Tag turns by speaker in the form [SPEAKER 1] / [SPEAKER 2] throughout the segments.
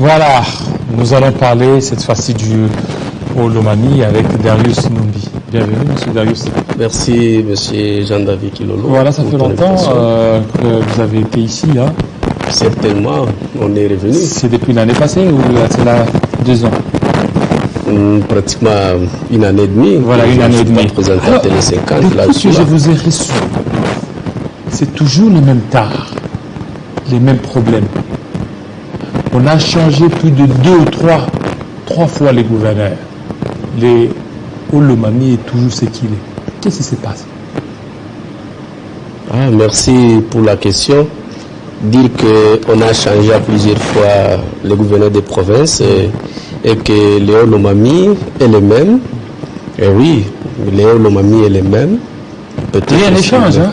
[SPEAKER 1] Voilà, nous allons parler cette fois-ci du Lomami avec Darius Numbi. Bienvenue, monsieur Darius.
[SPEAKER 2] Merci, monsieur Jean-David Kilolo.
[SPEAKER 1] Voilà, ça fait longtemps que vous avez été ici. Hein.
[SPEAKER 2] Certainement, on est revenu.
[SPEAKER 1] C'est depuis l'année passée ou c'est là 2 ans?
[SPEAKER 2] Pratiquement une année et demie.
[SPEAKER 1] Voilà, une année et demie.
[SPEAKER 2] Présenté à Télé 50.
[SPEAKER 1] Depuis que je vous ai reçu, c'est toujours le même tard, les mêmes problèmes. On a changé plus de 2 ou 3 fois les gouverneurs. Le Lomami est toujours ce qu'il est. Qu'est-ce qui se passe?
[SPEAKER 2] Merci pour la question. Dire qu'on a changé à plusieurs fois le gouverneur des provinces et que Léo Lomami est le même. Et oui, Léo Lomami est le même.
[SPEAKER 1] Rien ne change, hein?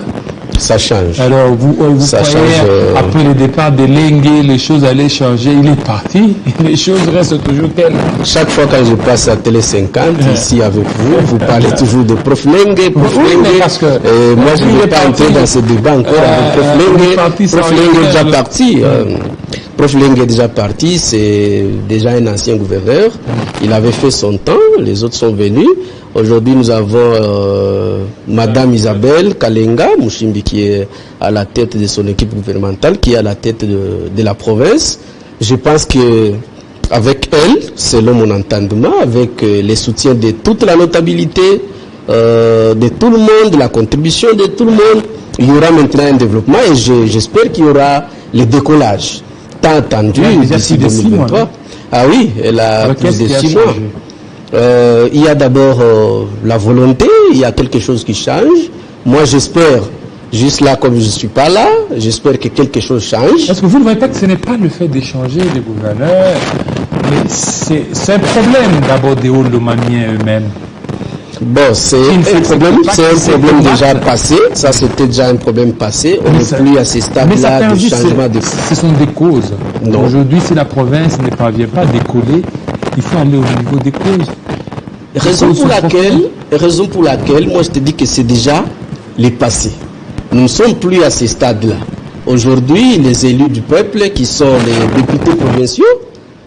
[SPEAKER 2] Ça change.
[SPEAKER 1] Alors, vous
[SPEAKER 2] ça
[SPEAKER 1] croyez,
[SPEAKER 2] change,
[SPEAKER 1] après le départ de Lengue, les choses allaient changer. Il est parti, les choses restent toujours telles.
[SPEAKER 2] Chaque fois que je passe à Télé 50, ici avec vous, vous parlez toujours de Prof Lengue, Prof Lengue.
[SPEAKER 1] Parce que
[SPEAKER 2] moi, je ne vais pas entrer dans ce débat encore avec Prof Lengue. Prof Lengue est déjà parti. Prof Lengue est déjà parti, c'est déjà un ancien gouverneur. Il avait fait son temps, les autres sont venus. Aujourd'hui, nous avons Madame Isabelle Kalenga Mouchimbi qui est à la tête de son équipe gouvernementale, qui est à la tête de la province. Je pense que avec elle, selon mon entendement, avec les soutiens de toute la notabilité, de tout le monde, la contribution de tout le monde, il y aura maintenant un développement et j'espère qu'il y aura le décollage. Tant attendu d'ici 2023. Ah oui, elle a plus de 6 mois. Il y a d'abord la volonté, il y a quelque chose qui change. Moi, j'espère, juste là, comme je ne suis pas là, j'espère que quelque chose change.
[SPEAKER 1] Parce que vous ne voyez pas que ce n'est pas le fait d'échanger les gouverneurs, mais c'est un problème d'abord des Lomamiens eux-mêmes.
[SPEAKER 2] Bon, c'est un problème déjà passé. Ça, c'était déjà un problème passé. On n'est plus à ce stade-là de changement de...
[SPEAKER 1] Ce sont des causes. Aujourd'hui, si la province ne parvient pas à décoller, il faut aller au niveau des causes.
[SPEAKER 2] Raison pour laquelle, moi je te dis que c'est déjà le passé. Nous ne sommes plus à ce stade-là. Aujourd'hui, les élus du peuple, qui sont les députés provinciaux,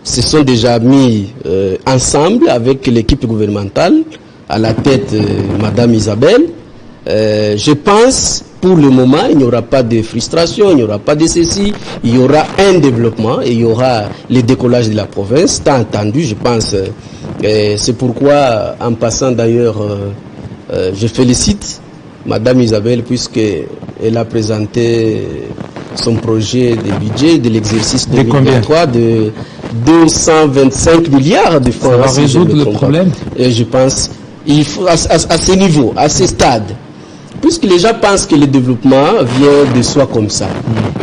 [SPEAKER 2] se sont déjà mis ensemble avec l'équipe gouvernementale, à la tête Madame Isabelle. Je pense, pour le moment, il n'y aura pas de frustration, il n'y aura pas de ceci, il y aura un développement et il y aura le décollage de la province, tant entendu, je pense. C'est pourquoi, en passant d'ailleurs, je félicite Madame Isabelle puisqu'elle a présenté son projet de budget de l'exercice 2023 de 225 milliards de francs.
[SPEAKER 1] Ça va résoudre le problème.
[SPEAKER 2] Et je pense, il faut à ce niveau, à ce stade, puisque les gens pensent que le développement vient de soi comme ça.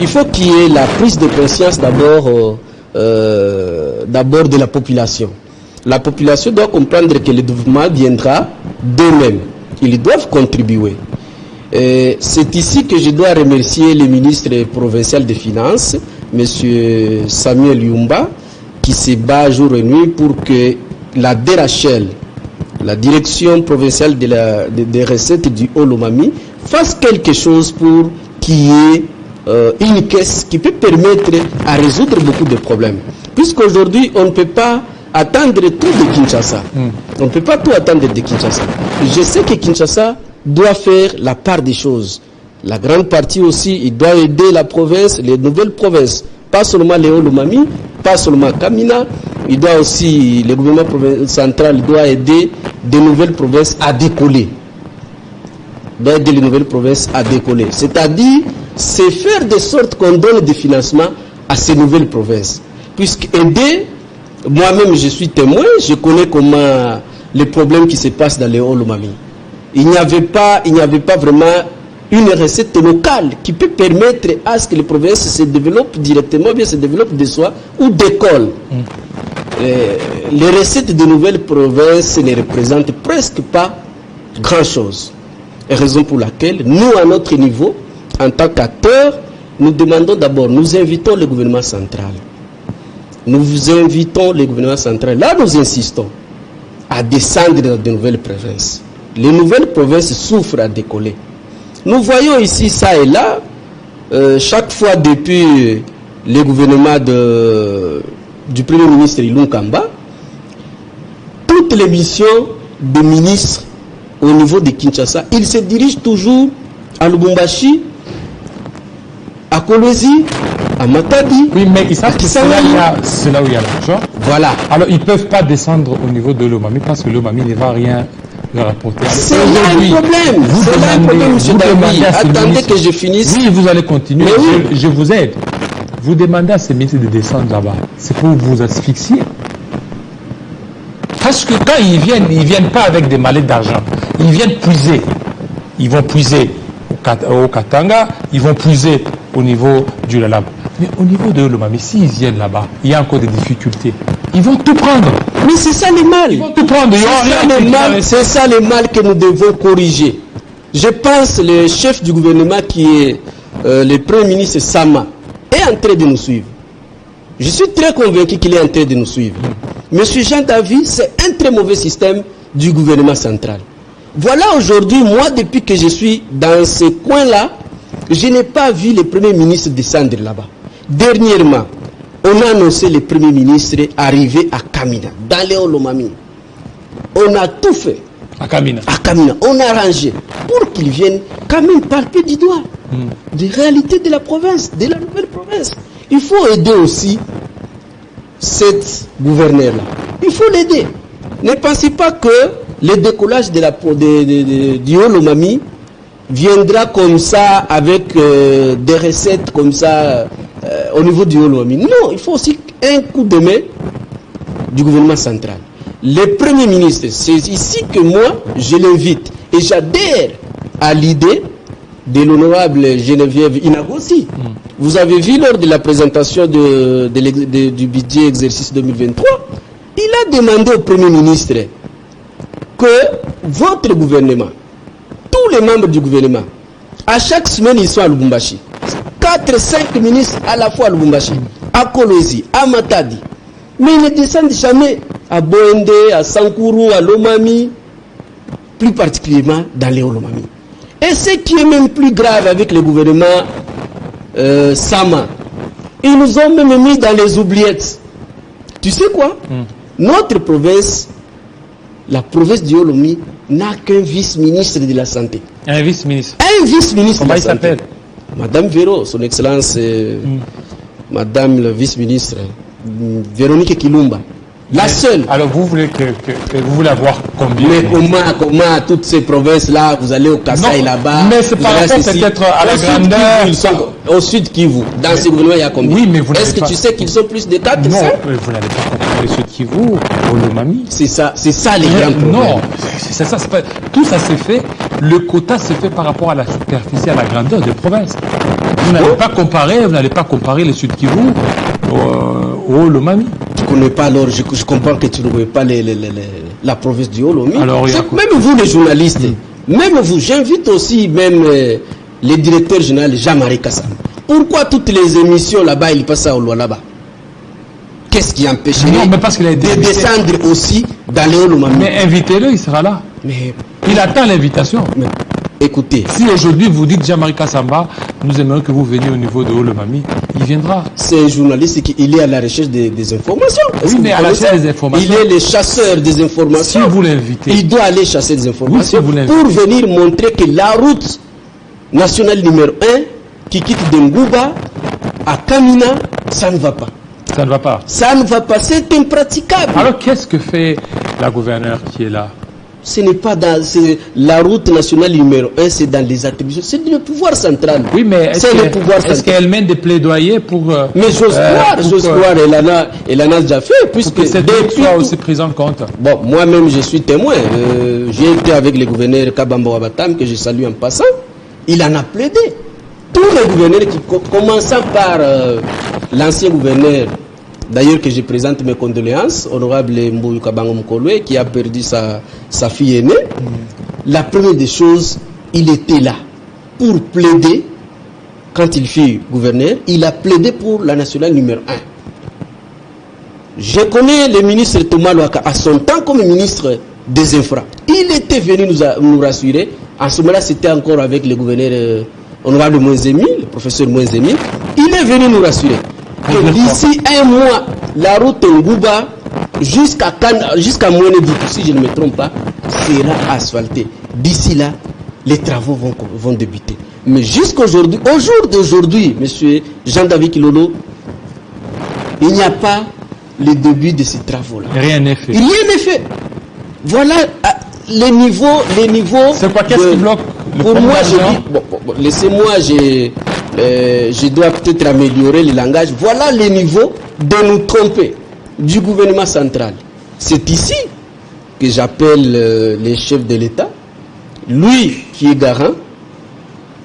[SPEAKER 2] Il faut qu'il y ait la prise de conscience d'abord de la population. La population doit comprendre que le développement viendra d'eux-mêmes. Ils doivent contribuer. C'est ici que je dois remercier le ministre provincial des Finances, M. Samuel Yumba, qui se bat jour et nuit pour que la DRHL, la direction provinciale des recettes du Lomami, fasse quelque chose pour qu'il y ait une caisse qui peut permettre à résoudre beaucoup de problèmes. Puisqu'aujourd'hui, on ne peut pas attendre tout de Kinshasa. On ne peut pas tout attendre de Kinshasa. Je sais que Kinshasa doit faire la part des choses. La grande partie aussi, il doit aider la province, les nouvelles provinces. Pas seulement les Lomami, pas seulement Kamina. Il doit aussi, le gouvernement central doit aider de nouvelles provinces à décoller. Doit aider les nouvelles provinces à décoller. C'est-à-dire, c'est faire de sorte qu'on donne des financements à ces nouvelles provinces. Puisque aider, moi-même je suis témoin, je connais comment les problèmes qui se passent dans les Lomami. Il n'y avait pas vraiment une recette locale qui peut permettre à ce que les provinces se développent directement, bien se développent de soi ou d'école. Les recettes de nouvelles provinces ne représentent presque pas grand-chose. Raison pour laquelle, nous, à notre niveau, en tant qu'acteurs, nous demandons d'abord, nous invitons le gouvernement central. Nous invitons le gouvernement central, là nous insistons, à descendre dans de nouvelles provinces. Les nouvelles provinces souffrent à décoller. Nous voyons ici, ça et là, chaque fois depuis le gouvernement de du Premier ministre Ilunga Kamba, toutes les missions de ministres au niveau de Kinshasa, ils se dirigent toujours à Lubumbashi, à Kolwezi, à Matadi.
[SPEAKER 1] Oui, mais ils savent que c'est là où il y a l'argent.
[SPEAKER 2] Voilà.
[SPEAKER 1] Alors, ils ne peuvent pas descendre au niveau de l'Omami parce que l'Omami ne va rien leur rapporter.
[SPEAKER 2] C'est là un problème. C'est là un problème, M. Dabi. Attendez que je finisse.
[SPEAKER 1] Oui, vous allez continuer. Oui. Je vous aide. Vous demandez à ces ministres de descendre là-bas. C'est pour vous asphyxier. Parce que quand ils viennent pas avec des mallettes d'argent. Ils viennent puiser. Ils vont puiser au Katanga, ils vont puiser au niveau du Lalab. Mais au niveau de l'Omami, s'ils viennent là-bas, il y a encore des difficultés. Ils vont tout prendre.
[SPEAKER 2] Mais c'est ça le mal.
[SPEAKER 1] Ils vont tout prendre.
[SPEAKER 2] C'est ça le mal que nous devons corriger. Je pense que le chef du gouvernement qui est le Premier ministre Sama est en train de nous suivre. Je suis très convaincu qu'il est en train de nous suivre. Monsieur Jean David, c'est un très mauvais système du gouvernement central. Voilà aujourd'hui, moi, depuis que je suis dans ce coin-là, je n'ai pas vu le Premier ministre descendre là-bas. Dernièrement, on a annoncé le Premier ministre arriver à Kamina, dans les Olomami. On a tout fait.
[SPEAKER 1] À Kamina.
[SPEAKER 2] On a arrangé pour qu'ils viennent quand même palper du doigt des réalités de la province, de la nouvelle province. Il faut aider aussi cette gouverneur-là. Il faut l'aider. Ne pensez pas que le décollage du Olomami viendra comme ça avec des recettes comme ça au niveau du Olomami. Non, il faut aussi un coup de main du gouvernement central. Le Premier ministre, c'est ici que moi, je l'invite et j'adhère à l'idée de l'honorable Geneviève Inagossi. Vous avez vu lors de la présentation du budget exercice 2023, il a demandé au Premier ministre que votre gouvernement, tous les membres du gouvernement, à chaque semaine, ils sont à Lubumbashi. 4-5 ministres à la fois à Lubumbashi, à Kolwezi, à Matadi. Mais ils ne descendent jamais à Boende, à Sankuru, à Lomami, plus particulièrement dans les Olomami. Et ce qui est même plus grave avec le gouvernement Sama, ils nous ont même mis dans les oubliettes. Tu sais quoi? Notre province, la province du Olomami, n'a qu'un vice-ministre de la Santé.
[SPEAKER 1] Un vice-ministre.
[SPEAKER 2] Un vice-ministre de la Santé.
[SPEAKER 1] Comment il s'appelle?
[SPEAKER 2] Madame Véro, son excellence, Madame le vice-ministre, Véronique Kilumba. La seule.
[SPEAKER 1] Alors vous voulez vous voulez avoir combien?
[SPEAKER 2] Mais comment toutes ces provinces-là, vous allez au Kasaï là-bas?
[SPEAKER 1] Mais c'est par rapport peut-être à la grandeur.
[SPEAKER 2] Au sud Kivu, dans ces gouvernements, il y a combien?
[SPEAKER 1] Oui, mais vous
[SPEAKER 2] Est-ce que tu sais qu'ils sont plus de 4?
[SPEAKER 1] Non, mais vous n'allez pas comparer le sud Kivu au Lomami.
[SPEAKER 2] C'est ça les grands problèmes.
[SPEAKER 1] Non, c'est ça, tout ça s'est fait, le quota s'est fait par rapport à la superficie, à la grandeur des provinces. Vous n'allez pas comparer le sud Kivu au Lomami.
[SPEAKER 2] Je ne connais pas, alors je comprends que tu ne connais pas la province du Olomami. Même vous les journalistes, même vous, j'invite aussi même le directeur général Jean-Marie Kassam. Pourquoi toutes les émissions là-bas, il passe à Oloa là-bas? Qu'est-ce qui empêcherait de descendre aussi dans les Olomami?
[SPEAKER 1] Mais invitez-le, il sera là.
[SPEAKER 2] Mais
[SPEAKER 1] il attend l'invitation.
[SPEAKER 2] Écoutez.
[SPEAKER 1] Si aujourd'hui vous dites Jean-Marie Kassamba, nous aimerions que vous veniez au niveau de Olomami, il viendra.
[SPEAKER 2] C'est un journaliste il est à la recherche des informations.
[SPEAKER 1] Oui, mais à la recherche des informations.
[SPEAKER 2] Il est le chasseur des informations.
[SPEAKER 1] Si vous l'invitez.
[SPEAKER 2] Il doit aller chasser des informations
[SPEAKER 1] pour
[SPEAKER 2] venir montrer que la route nationale numéro 1 qui quitte Ngouba à Kamina, ça ne va pas.
[SPEAKER 1] Ça ne va pas.
[SPEAKER 2] Ça ne va pas, c'est impraticable.
[SPEAKER 1] Alors qu'est-ce que fait la gouverneure qui est là?
[SPEAKER 2] Ce n'est pas dans la route nationale numéro 1, c'est dans les attributions. C'est le pouvoir central.
[SPEAKER 1] Oui, mais est-ce qu'elle mène des plaidoyers pour...
[SPEAKER 2] mais j'ose croire, elle en a déjà fait, puisque...
[SPEAKER 1] Que cette route soit aussi prise en compte.
[SPEAKER 2] Bon, moi-même, je suis témoin. J'ai été avec le gouverneur Kabamba Wabatam, que je salue en passant. Il en a plaidé. Tous les gouverneurs, commençant par l'ancien gouverneur, d'ailleurs que je présente mes condoléances, honorable Mbouyu Kabango Mkolwe, qui a perdu sa fille aînée. La première des choses, il était là pour plaider, quand il fut gouverneur, il a plaidé pour la nationale numéro 1. Je connais le ministre Thomas Louaka à son temps comme ministre des Infra. Il était venu nous rassurer. En ce moment-là, c'était encore avec le gouverneur honorable Moïse Émile, le professeur Moïse Émile. Il est venu nous rassurer que d'ici un mois, la route Ngouba jusqu'à Mouenedi, si je ne me trompe pas, sera asphaltée. D'ici là, les travaux vont débuter. Mais jusqu'aujourd'hui, au jour d'aujourd'hui, monsieur Jean-David Kilolo, il n'y a pas le début de ces travaux-là.
[SPEAKER 1] Rien n'est fait.
[SPEAKER 2] Rien n'est fait. Voilà les niveaux.
[SPEAKER 1] C'est quoi, qu'est-ce qui bloque?
[SPEAKER 2] Pour moi, je dis, laissez-moi, je dois peut-être améliorer le langage. Voilà les niveaux de nous tromper du gouvernement central. C'est ici que j'appelle les chefs de l'État, lui qui est garant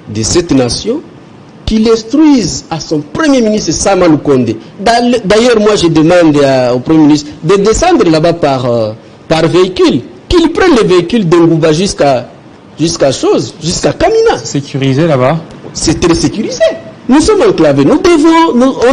[SPEAKER 2] de cette nation, qu'il instruise à son premier ministre Sama Lukonde. D'ailleurs, moi je demande au premier ministre de descendre là-bas par véhicule, qu'il prenne le véhicule de Ngouba jusqu'à Kamina.
[SPEAKER 1] Sécurisé là-bas?
[SPEAKER 2] C'est très sécurisé. Nous sommes enclavés. On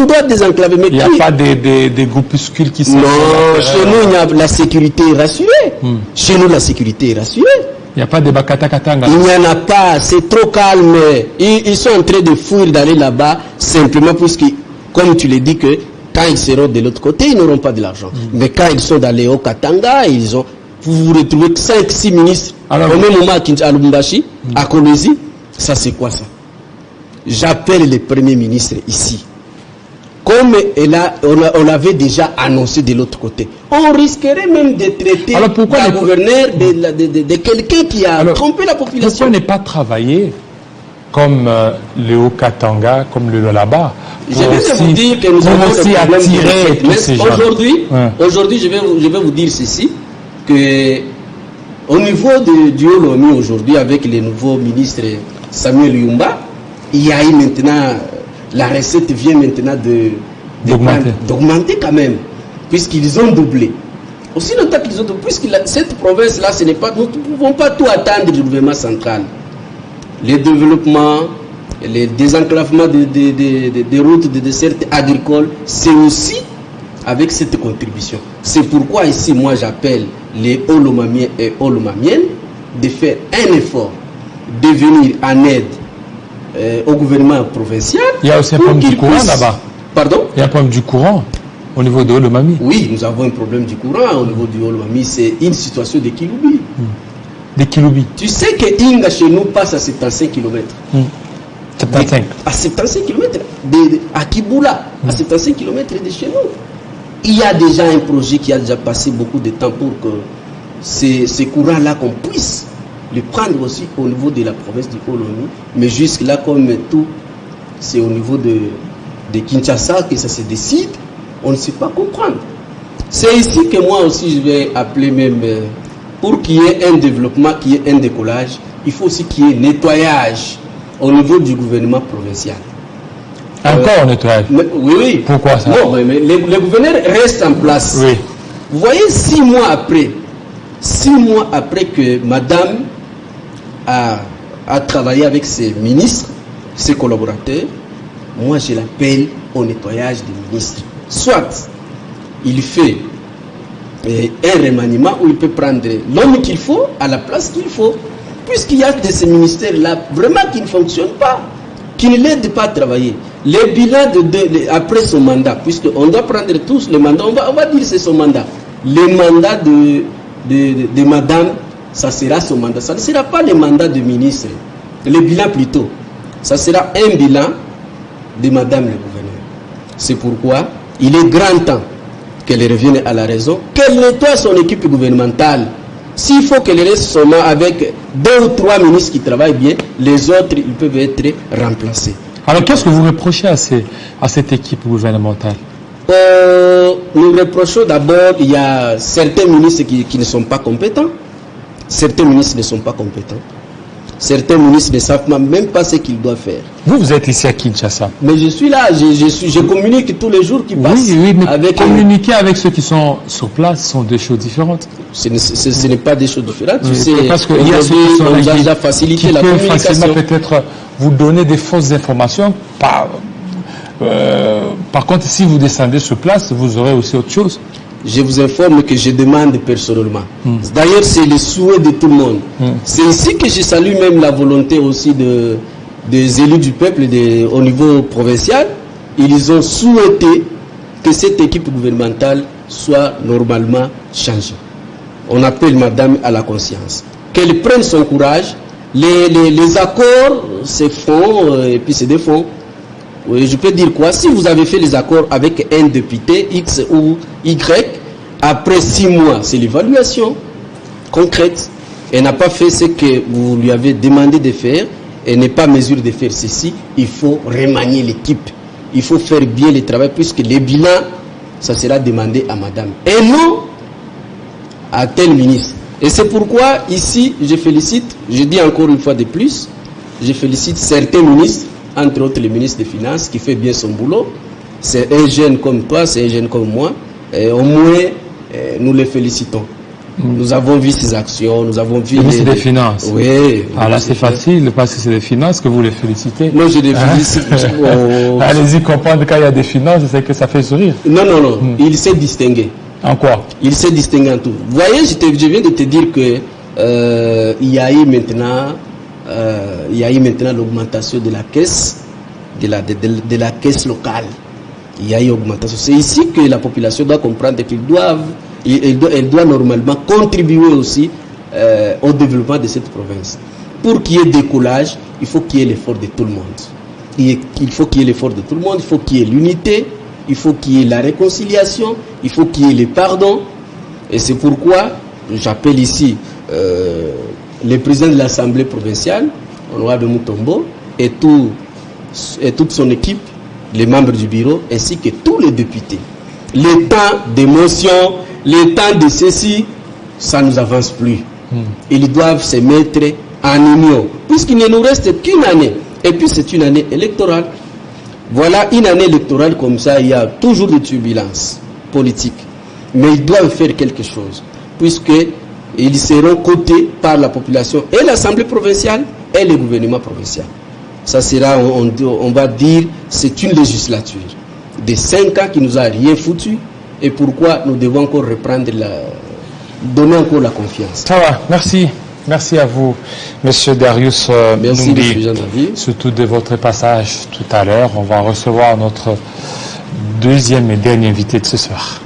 [SPEAKER 2] doit désenclaver. Mais
[SPEAKER 1] il n'y a pas des groupuscules qui sont...
[SPEAKER 2] Non, chez nous, il y a la sécurité est rassurée. Chez nous, la sécurité est rassurée.
[SPEAKER 1] Il n'y a pas de Bakata Katanga.
[SPEAKER 2] Il n'y en a pas, c'est trop calme. Ils sont en train de fuir, d'aller là-bas, simplement puisque, comme tu l'as dit, que quand ils seront de l'autre côté, ils n'auront pas de l'argent. Mais quand ils sont dans les Haut-Katanga, vous retrouvez 5-6 ministres.
[SPEAKER 1] Alors,
[SPEAKER 2] au même moment à Lubumbashi, à Kolwezi, ça c'est quoi ça? J'appelle le Premier ministre ici. Comme on avait déjà annoncé de l'autre côté, on risquerait même de traiter le gouverneur de quelqu'un qui a trompé la population.
[SPEAKER 1] Pourquoi ne pas travailler comme le Haut-Katanga, comme le Lolaba?
[SPEAKER 2] Je vais vous dire que nous avons
[SPEAKER 1] aussi attirer tous ces gens.
[SPEAKER 2] Aujourd'hui, je vais vous dire ceci, que au niveau du Haut-Lomami aujourd'hui, avec le nouveau ministre Samuel Yumba, il y a eu maintenant... La recette vient maintenant d'augmenter quand même, puisqu'ils ont doublé. Aussi longtemps qu'ils ont doublé, puisque cette province-là, nous ne pouvons pas tout attendre du gouvernement central. Les développements, les désenclavements des routes, des desserts agricoles, c'est aussi avec cette contribution. C'est pourquoi ici, moi, j'appelle les Haut-Lomamiens et Haut-Lomamiennes de faire un effort, de venir en aide au gouvernement provincial.
[SPEAKER 1] Il y a aussi un problème du courant là-bas.
[SPEAKER 2] Pardon?
[SPEAKER 1] Il y a un problème du courant au niveau de Haut-Lomami.
[SPEAKER 2] Oui, nous avons un problème du courant au niveau du Haut-Lomami. C'est une situation de Kiloubi.
[SPEAKER 1] Des Kiloubi.
[SPEAKER 2] Tu sais que Inga chez nous passe à 75 km.
[SPEAKER 1] 75.
[SPEAKER 2] À 75 km. À Kiboula, à 75 km de chez nous. Il y a déjà un projet qui a déjà passé beaucoup de temps pour que ces courants-là, qu'on puisse le prendre aussi au niveau de la province du Haut-Lomami, mais jusque-là, comme tout, c'est au niveau de Kinshasa que ça se décide, on ne sait pas comprendre. C'est ici que moi aussi je vais appeler même, pour qu'il y ait un développement, qu'il y ait un décollage, il faut aussi qu'il y ait nettoyage au niveau du gouvernement provincial.
[SPEAKER 1] Encore nettoyage?
[SPEAKER 2] Oui.
[SPEAKER 1] Pourquoi ça?
[SPEAKER 2] Non, mais le gouverneur reste en place.
[SPEAKER 1] Oui.
[SPEAKER 2] Vous voyez, 6 mois après que madame a travaillé avec ses ministres, ses collaborateurs, moi je l'appelle au nettoyage des ministres. Soit il fait un remaniement où il peut prendre l'homme qu'il faut à la place qu'il faut, puisqu'il y a de ces ministères-là vraiment qui ne fonctionnent pas, qui ne l'aident pas à travailler. Les bilans après son mandat, puisqu'on doit prendre tous le mandat, on va dire c'est son mandat. Le mandat de madame, ça sera son mandat. Ça ne sera pas le mandat de ministre. Le bilan plutôt. Ça sera un bilan de madame le gouverneur. C'est pourquoi il est grand temps qu'elle revienne à la raison, qu'elle nettoie son équipe gouvernementale. S'il faut qu'elle reste seulement avec 2 ou 3 ministres qui travaillent bien, les autres, ils peuvent être remplacés.
[SPEAKER 1] Alors qu'est-ce que vous reprochez à cette équipe gouvernementale?
[SPEAKER 2] Nous reprochons d'abord, il y a certains ministres qui ne sont pas compétents. Certains ministres ne sont pas compétents. Certains ministres ne savent même pas ce qu'ils doivent faire.
[SPEAKER 1] Vous êtes ici à Kinshasa.
[SPEAKER 2] Mais je suis là, je communique tous les jours qui passent.
[SPEAKER 1] Oui, mais communiquer avec ceux qui sont sur place sont des choses différentes.
[SPEAKER 2] Ce n'est pas des choses différentes.
[SPEAKER 1] Oui,
[SPEAKER 2] tu sais,
[SPEAKER 1] parce qu'il y a ceux qui sont
[SPEAKER 2] on a déjà facilité la communication.
[SPEAKER 1] Facilement peut-être vous donner des fausses informations. Par contre, si vous descendez sur place, vous aurez aussi autre chose.
[SPEAKER 2] Je vous informe que je demande personnellement. D'ailleurs, c'est le souhait de tout le monde. C'est ici que je salue même la volonté aussi des élus du peuple au niveau provincial. Ils ont souhaité que cette équipe gouvernementale soit normalement changée. On appelle madame à la conscience. Qu'elle prenne son courage. Les accords se font et puis se défont. Oui, je peux dire quoi? Si vous avez fait les accords avec un député X ou Y, après 6 mois, c'est l'évaluation concrète. Elle n'a pas fait ce que vous lui avez demandé de faire. Elle n'est pas en mesure de faire ceci. Il faut remanier l'équipe. Il faut faire bien le travail puisque les bilans, ça sera demandé à madame. Et non à tel ministre. Et c'est pourquoi ici, je félicite, je dis encore une fois de plus, je félicite certains ministres, entre autres le ministre des Finances, qui fait bien son boulot. C'est un jeune comme toi, c'est un jeune comme moi. Et au moins, nous les félicitons. Nous avons vu ces actions, nous avons vu...
[SPEAKER 1] Le ministre des Finances.
[SPEAKER 2] Oui.
[SPEAKER 1] Ah là, c'est facile, parce que c'est les finances que vous les félicitez.
[SPEAKER 2] Non, je les félicite.
[SPEAKER 1] Allez-y comprendre quand il y a des finances, c'est que ça fait sourire.
[SPEAKER 2] Non, non, non. Il s'est distingué.
[SPEAKER 1] En quoi?
[SPEAKER 2] Il s'est distingué en tout. Vous voyez, je viens de te dire que il y a eu maintenant l'augmentation de la caisse, de la caisse locale. Il y a eu augmentation. C'est ici que la population doit comprendre qu'elle doit normalement contribuer aussi au développement de cette province. Pour qu'il y ait décollage, il faut qu'il y ait l'effort de tout le monde. Il faut qu'il y ait l'effort de tout le monde, il faut qu'il y ait l'unité, il faut qu'il y ait la réconciliation, il faut qu'il y ait le pardon. Et c'est pourquoi j'appelle ici le président de l'Assemblée provinciale, Honorable Mutombo, et toute son équipe, les membres du bureau, ainsi que tous les députés. Les temps d'émotion, les temps de ceci, ça ne nous avance plus. Ils doivent se mettre en union, puisqu'il ne nous reste qu'une année. Et puis c'est une année électorale. Voilà une année électorale comme ça, il y a toujours des turbulences politiques. Mais ils doivent faire quelque chose, puisqu'ils seront cotés par la population et l'Assemblée provinciale et le gouvernement provincial. Ça sera, on va dire, c'est une législature de 5 ans qui nous a rien foutu. Et pourquoi nous devons encore donner encore la confiance.
[SPEAKER 1] Ça va, merci. Merci à vous, Monsieur Darius
[SPEAKER 2] Merci,
[SPEAKER 1] Numbi,
[SPEAKER 2] Monsieur Jean-David.
[SPEAKER 1] surtout de votre passage tout à l'heure. On va recevoir notre deuxième et dernier invité de ce soir.